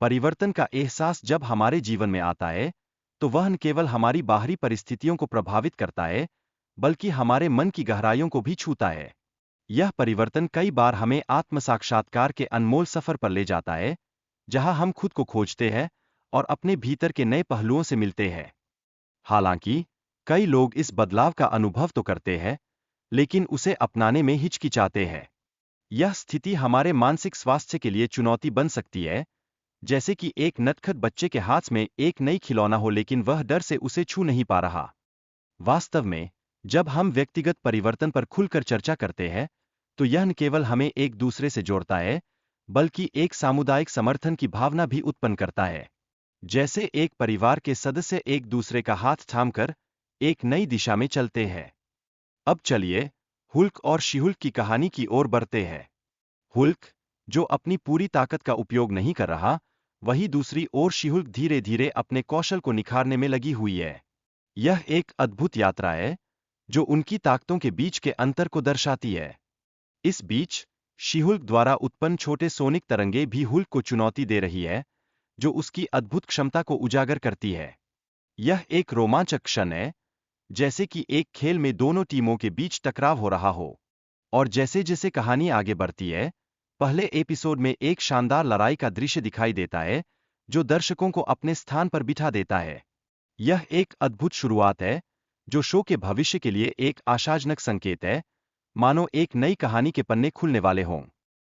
परिवर्तन का एहसास जब हमारे जीवन में आता है, तो वह न केवल हमारी बाहरी परिस्थितियों को प्रभावित करता है, बल्कि हमारे मन की गहराइयों को भी छूता है। यह परिवर्तन कई बार हमें आत्म साक्षात्कार के अनमोल सफर पर ले जाता है, जहां हम खुद को खोजते हैं और अपने भीतर के नए पहलुओं से मिलते हैं। हालांकि, कई लोग इस बदलाव का अनुभव तो करते हैं, लेकिन उसे अपनाने में हिचकिचाते हैं। यह स्थिति हमारे मानसिक स्वास्थ्य के लिए चुनौती बन सकती है, जैसे कि एक नटखट बच्चे के हाथ में एक नई खिलौना हो लेकिन वह डर से उसे छू नहीं पा रहा। वास्तव में, जब हम व्यक्तिगत परिवर्तन पर खुलकर चर्चा करते हैं, तो यह न केवल हमें एक दूसरे से जोड़ता है, बल्कि एक सामुदायिक समर्थन की भावना भी उत्पन्न करता है। जैसे एक परिवार के सदस्य एक दूसरे का हाथ थामकर एक नई दिशा में चलते हैं। अब चलिए, हुल्क और शी-हुल्क की कहानी की ओर बढ़ते हैं। हुल्क, जो अपनी पूरी ताकत का उपयोग नहीं कर रहा, वहीं दूसरी ओर शी-हुल्क धीरे-धीरे अपने कौशल को निखारने में लगी हुई है। यह एक अद्भुत यात्रा है, जो उनकी ताकतों के बीच के अंतर को दर्शाती है। इस बीच, शी-हुल्क द्वारा उत्पन्न छोटे सोनिक तरंगे भी हुल्क को चुनौती दे रही है, जो उसकी अद्भुत क्षमता को उजागर करती है। यह एक रोमांचक क्षण है, जैसे कि एक खेल में दोनों टीमों के बीच टकराव हो रहा हो। और जैसे-जैसे कहानी आगे बढ़ती है, पहले एपिसोड में एक शानदार लड़ाई का दृश्य दिखाई देता है, जो दर्शकों को अपने स्थान पर बिठा देता है। यह एक अद्भुत शुरुआत है, जो शो के भविष्य के लिए एक आशाजनक संकेत है, मानो एक नई कहानी के पन्ने खुलने वाले हों।